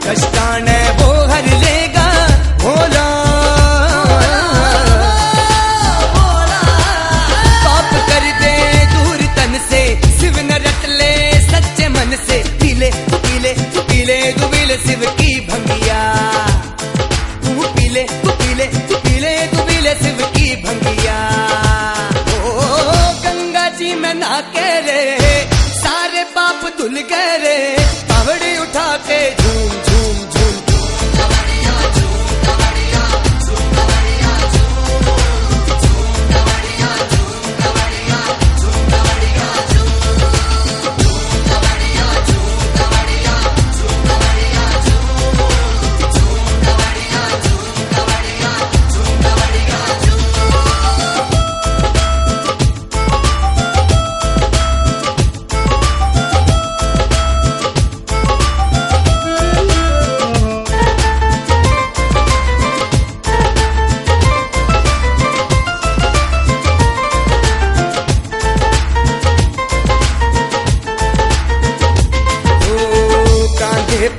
कष्टाने वो हर लेगा भोला। पाप कर दे दूर तन से, शिव न रट ले सच्चे मन से। पीले तू पीले तू पीले तू पीले शिव की भंगिया, तू पीले तू पीले तू पीले तू पीले शिव की भंगिया। ओ गंगा जी में ना के रे सारे पाप धुल गए रे, कावड़ी उठा के झूम झूम झूम।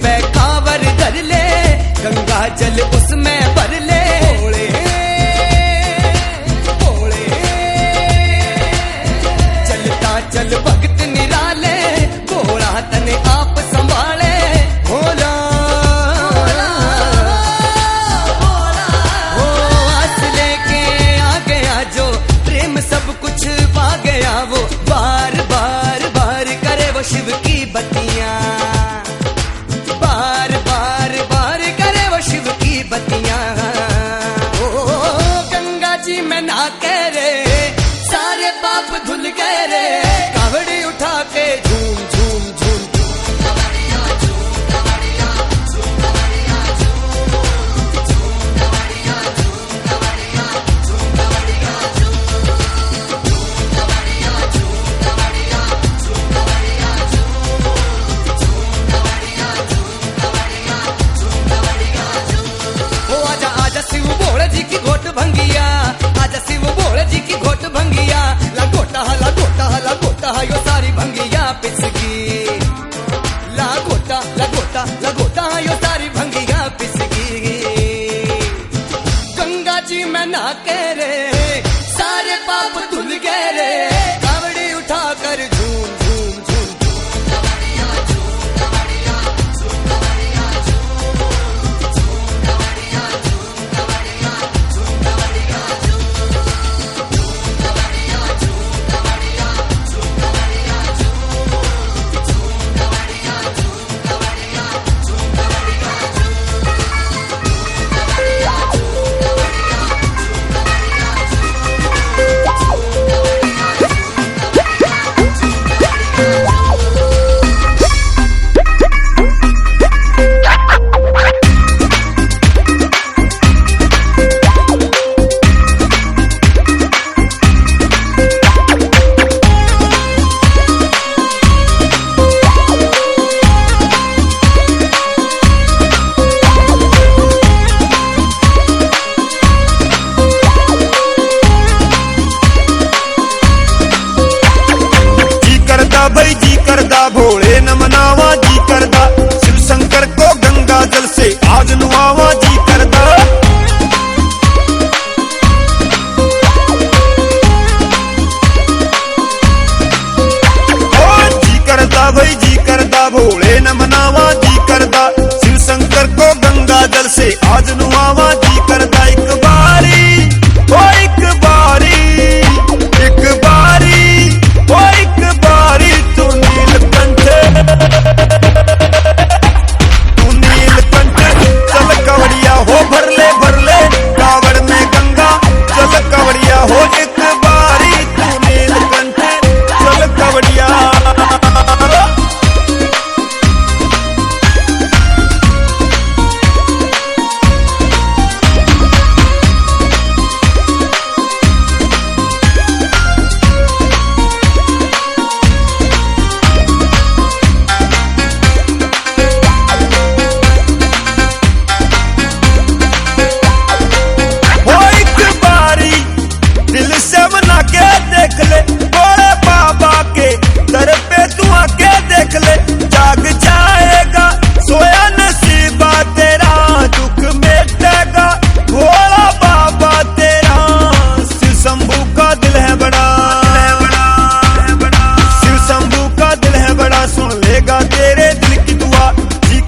पे कावर धर ले, गंगा जल उसमें भर ले। भोले भोले चलता चल भक्त निराले, भोला तने आप संभाले। भोला वो आस लेके आ गया जो, प्रेम सब कुछ पा गया वो। बार बार बार करे वो शिव की बत्तियां, बार बार बार करे वो शिव की बत्तियां। ओ गंगा जी में ना कह रे सारे पाप धुल गए रे, कावड़ी उठा के झूम झूम झूम। शिव भोले जी की घोट भंगिया, आजा शिव भोले जी की घोट भंगिया। लागोटा हा यो सारी भंगिया पिसगी, लागोटा हा यो सारी भंगिया पिसगी। गंगा जी में ना कह रे सारे पाप धुल गए रे, कावड़ी उठा कर झूम झूम झूम। भोले न मनावा जी करदा, शिव शंकर को गंगा जल से आज नुआवा जी करदा। ओ जी करदा भाई जी करदा, भोले न मनावा जी करदा, शिव शंकर को गंगा जल से आज नुआवा जी करदा। एक बारी ओ एक बारी, एक बारी ओ एक बारी, तू नीलकंठ चल कवड़िया हो, भर ले कावड़ में गंगा चल कवड़िया हो। एक बारी तू नीलकंठ चल कवड़िया।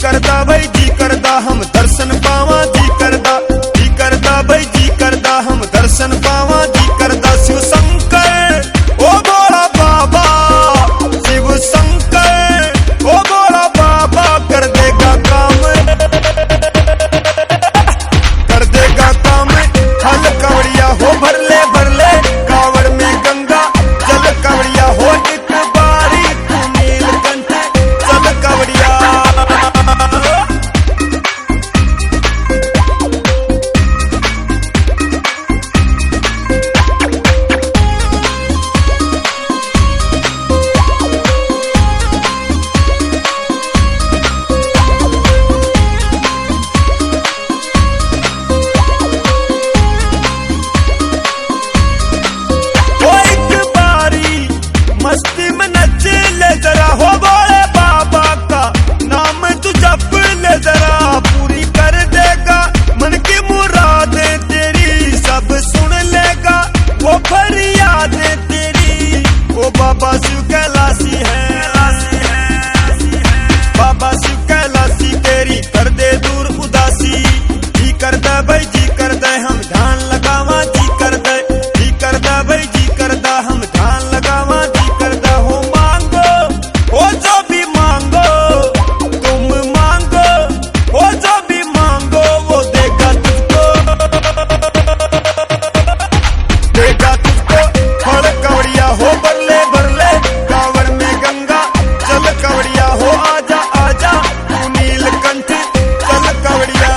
करदा भाई जी करदा हम दर्शन पावा जी करदा भाई जी करदा हम दर्शन पावा जी करदा। शिव शंकर ओ भोला बाबा, शिव शंकर ओ भोला बाबा कर देगा काम, कर देगा काम। हल कवड़िया हो भर ले कावड़ में गंगा जल कवड़िया हो एक बारी तू नीलकंठ चल कवड़िया। मस्ती में नच ले जरा हो भोले बाबा का नाम तू जप ले जरा, पूरी कर देगा मन की मुरादें तेरी, सब सुन लेगा वो फरियादें तेरी। वो बाबा शिव कैलाशी है, बाबा शिव कैलाशी तेरी कर दे दूर उदासी। जी करदा भाई जी करदा हम ध्यान लगावा जी करदा, जी करदा भाई जी करदा हम ध्यान लगावा जी करदा। हो मांगो हो जो भी मांगो तुम मांगो, हो जो भी मांगो वो देगा तुझको, देगा तुझको। फल कवड़िया हो बरले कावड़ में गंगा चल कवड़िया हो आजा आजा तू नीलकंठ चल कवड़िया।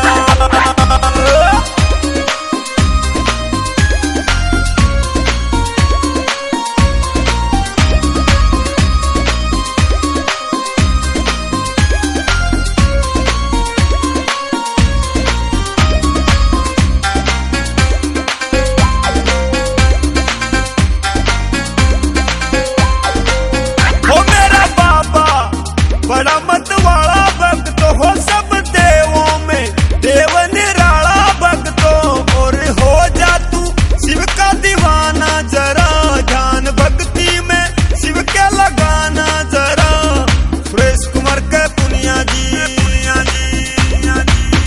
हो मेरा बाबा बड़ा मत वाला भक्त हो, सब देवों में देव निराला भक्त हो। और हो जा तू शिव का दीवाना जरा, ध्यान भक्ति में शिव के लगाना जरा। सुरेश कुमार के पुनिया जी,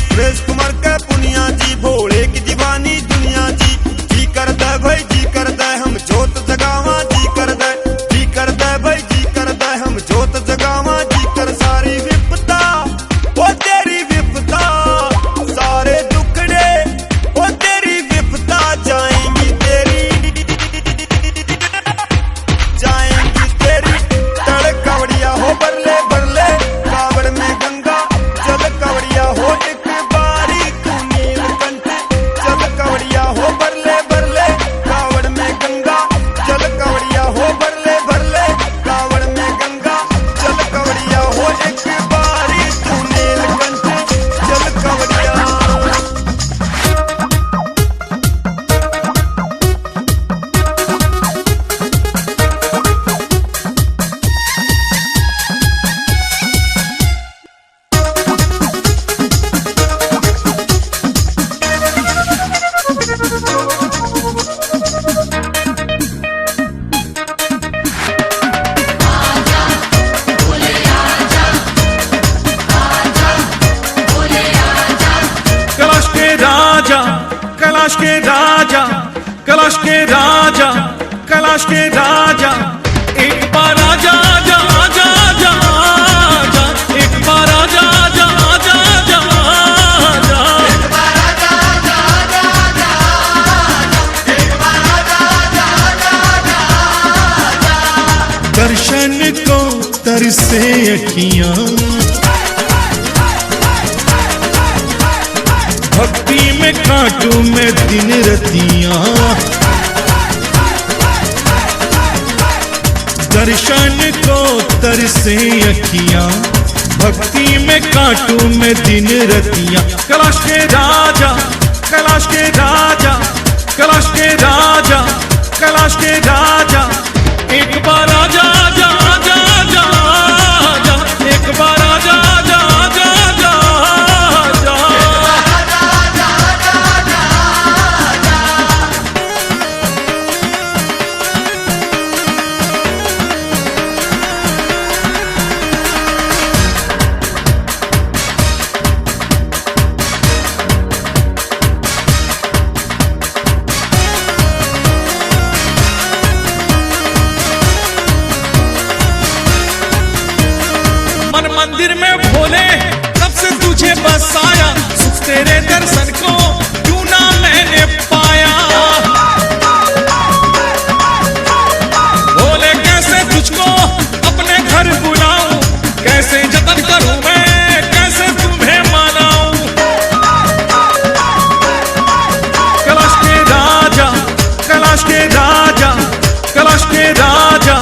सुरेश कुमार के पुनिया जी भोले की दीवानी दुनिया जी। जी करदा भाई जी करदा हम जोत जगावा जी करदा, जी करदा भाई जी करदा हम जोत जगावा जी कर। सारी विपदा वो तेरी विपदा, सारे दुखड़े वो तेरी विपदा जाएंगी तेरी, जाएंगी तेरी। तड़ कवड़िया हो बरले कावड़ में गंगा जल कवड़िया हो एक बारी तू नीलकंठ चल कवड़िया हो बरले कावड़ में गंगा जल कवड़िया हो बरले कावड़ में गंगा जल कवड़िया हो एक बारी तू नीलकंठ जल कवड़िया। कैलाश के राजा, कैलाश के राजा, कैलाश के राजा, कैलाश के राजा, एक बार आजा आजा आजा आजा आजा, एक बार आजा आजा आजा आजा आजा। दर्शन को तरसे अखियां, भक्ति में काटूं मैं दिन रतियां। दर्शन को तरसे अखियां, भक्ति में काटूं मैं दिन रतियां। कैलाश के राजा, कैलाश के राजा, कैलाश के राजा, कैलाश के राजा, एक बार आजा आजा आजा आजा आजा, एक बार आजा आजा आजा आजा आजा। मंदिर में भोले कब से तुझे बसाया, सुख तेरे दर्शन को क्यों ना मैंने पाया। भोले कैसे तुझको अपने घर बुलाऊं, कैसे जतन करूं मैं, कैसे तुम्हें मनाऊं। कैलाश के राजा, कैलाश के राजा, कैलाश के राजा,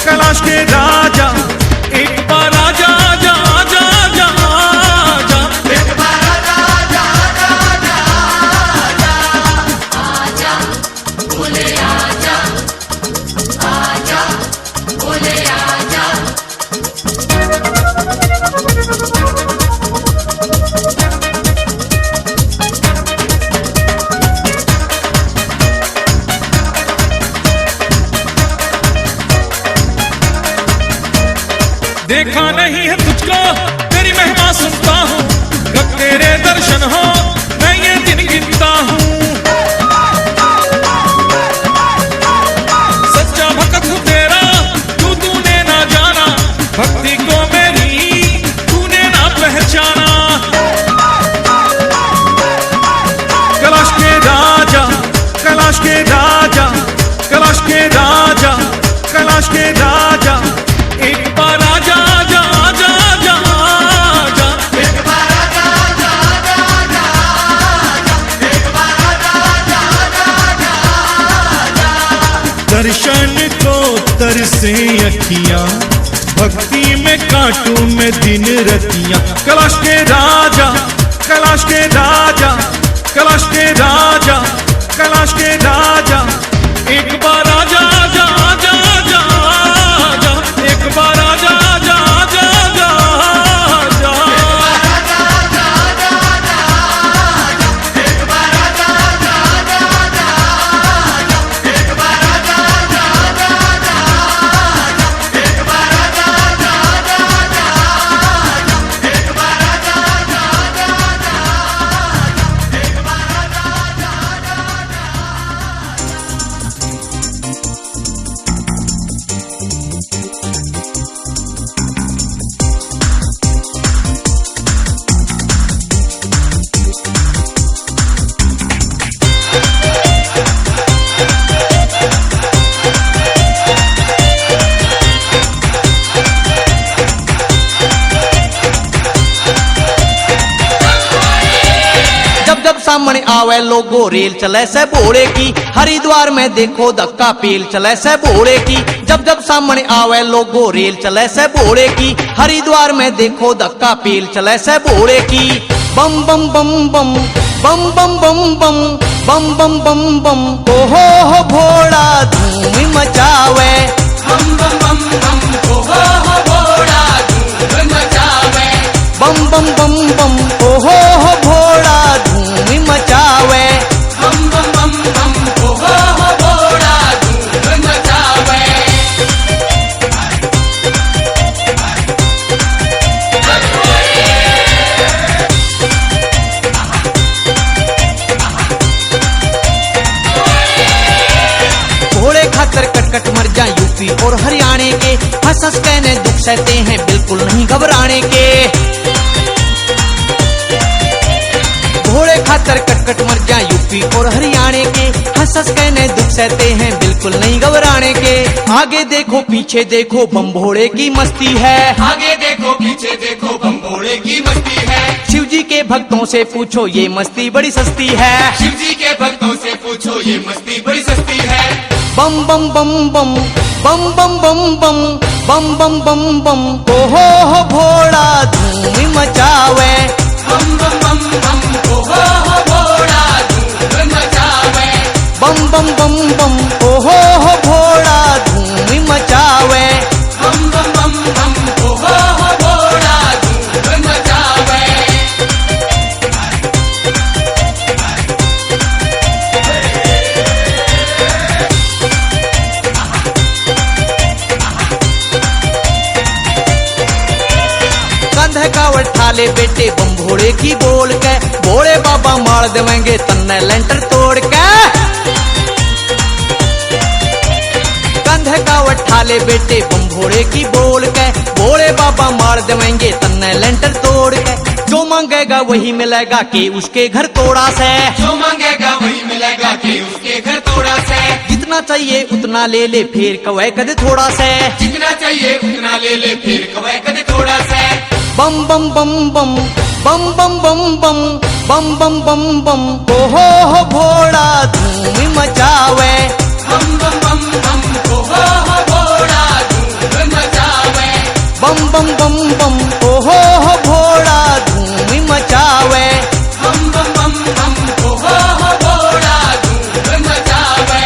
कैलाश के राजा, एक बार आजा आजा आजा आजा आजा, एक बार आजा आजा आजा आजा आजा, बोले आजा, आजा, बोले आजा। देखा नहीं है तुझको तेरी महिमा सुनता हूँ, कब तेरे दर्शन हो मैं ये दिन गिनता हूँ। सच्चा भक्त हूँ तेरा तूने ना जाना, भक्ति को मेरी तूने ना पहचाना। कैलाश के राजा, कैलाश के राजा, कैलाश के राजा, कैलाश के राजा, एक बार आजा आजा आजा आजा आजा, एक बार आजा आजा आजा आजा, एक बार आजा आजा आजा आजा। दर्शन को तरसे अखियां, भक्ति में काटूं मैं दिन रतियां। कैलाश के राजा, कैलाश के राजा, कैलाश के राजा, कैलाश के राजा, एक बार आजा आजा आजा आजा आजा, एक बार आजा आजा आजा आजा आजा, एक बार आजा आजा आजा आजा, एक बार आजा आजा आजा आजा, एक बार आजा आजा आजा आजा, एक बार आजा आजा आजा आजा, एक बार आजा आजा जब जब सामने आवे लोगो रेल चले से भोले की, हरिद्वार में देखो धक्का पेल चले से भोले की। जब जब सामने आवे लोगो रेल चले से भोले की, हरिद्वार में देखो धक्का पेल चले से भोले की। बम बम बम बम बम बम बम बम बम बम बम बम, हो भोला धूम मचावे, बम बम बम बम, ओ हो भोला धूम मचावे। बम बम बम बम, हो भोला धूम मचावे। बम बम बम बम, ओ हो भोला धूम मचावे। भोले खातर कटकट मर जा यूपी और हरियाणे के, हंस हंस कहने दुख सहते हैं बिल्कुल नहीं घबराने के। भोले खातर कटकट मर जा यूपी और हरियाणे के, हंस हंस कहने दुख सहते हैं बिल्कुल नहीं घबराने के। आगे देखो पीछे देखो बम भोले की मस्ती है, आगे देखो पीछे देखो बम भोले की मस्ती है। शिव जी के भक्तों से पूछो ये मस्ती बड़ी सस्ती है। शिव जी के भक्तों से पूछो ये मस्ती बड़ी सस्ती है। बम बम बम बम बम बम बम बम बम बम बम बम, हो भोला धूम मचावे। बम बम बम बम, ओ हो भोला धूम मचावे। बम बम बम बम, हो भोला धूम मचावे। बम बम बम बम, ओ हो भोला धूम मचावे। कंधे कावड़ ठाले बेटे बम भोले की बोल के, भोले बाबा मार देवेंगे तन्ने लेंटर तोड़ के। कंधे कावड़ ठाले बेटे बम भोले की बोल के, भोले बाबा मार देवेंगे तन्ने मांगेगा वही मिलेगा कि उसके घर तोड़ा से, जो मांगेगा वही मिलेगा कि उसके घर थोड़ा से, जितना चाहिए उतना ले ले फिर कवे कदे थोड़ा से, जितना चाहिए उतना ले ले फिर कवे कदे थोड़ा से। बम बम बम बम बम बम बम बम बम बम बम बम ओ हो भोड़ा धूम मचावे, बम बम बम बम ओ हो भोला धूम मचावे, बम बम बम बम ओ हो भोड़ा धूम मचावे। बम बम बम बम ओ हो भोला धूम मचावे।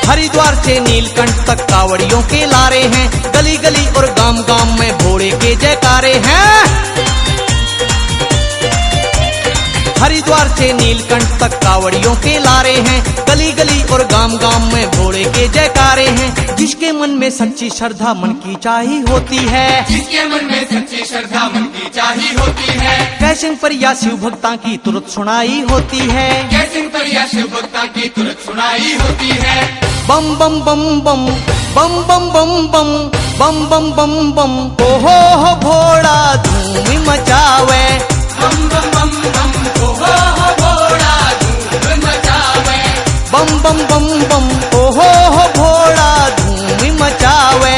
हरिद्वार से नीलकंठ तक कावड़ियों के लारे हैं, गली गली और गांव गांव में भोले के जयकारे हैं। हरिद्वार से नीलकंठ तक कावड़ियों के लारे हैं, गली गली और गांव गांव में भोले के जयकारे हैं। जिसके मन में सच्ची श्रद्धा मन की चाही होती है, जिसके मन में सच्ची श्रद्धा मन की चाही होती है, कैसिंग पर या शिव भक्ता की तुरंत सुनाई होती है। कैसे पर या शिव भक्ता की तुरंत सुनाई होती है। बम बम बम बम बम बम बम बम बम बम बम बम ओ हो भोड़ा धूम मचावे, बम बम बम बम ओ हो भोला धूम मचावे, बम बम बम बम ओ हो भोड़ा धूम मचावे।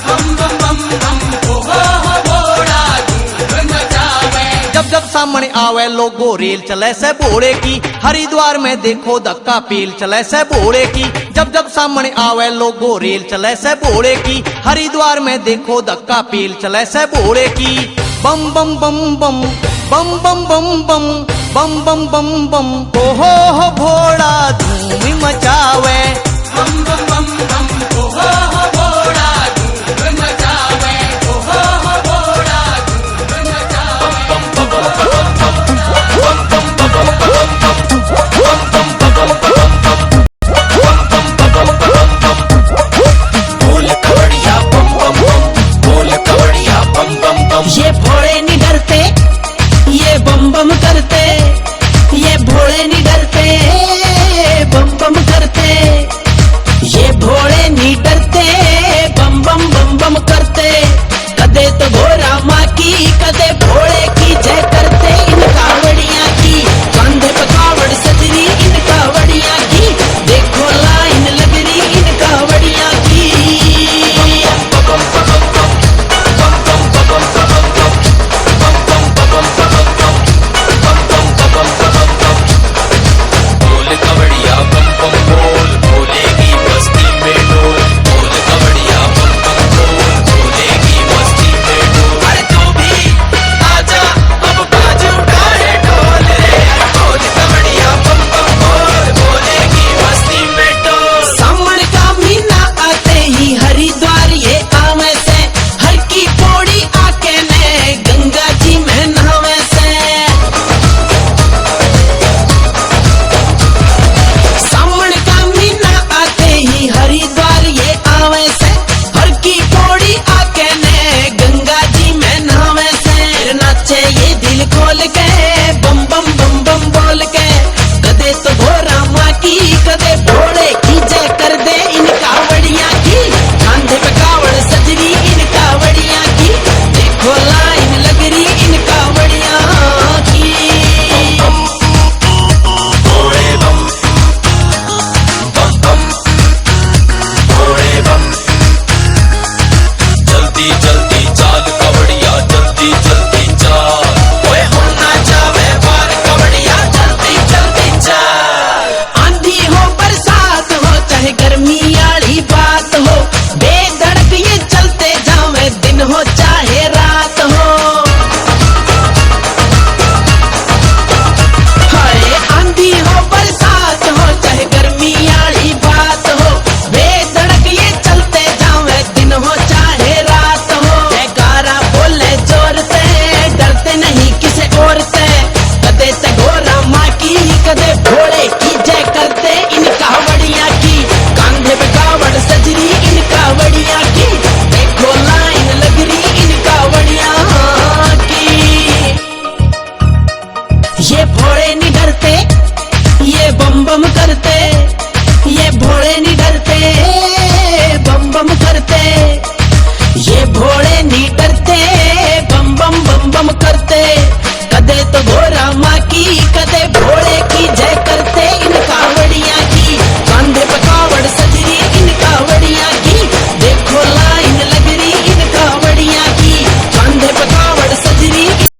बम बम बम बम ओ हो भोला धूम मचावे। जब जब सामने आवे लोगो रेल चले से भोले की, हरिद्वार में देखो धक्का पेल चले से भोले की। जब जब सामने आवे लोगो रेल चले से भोले की, हरिद्वार में देखो धक्का पेल चले से भोले की। बम बम बम बम बम बम बम बम बम बम बम बम ओ हो भोड़ा धूम मचावे, बम बम बम बम ओ हो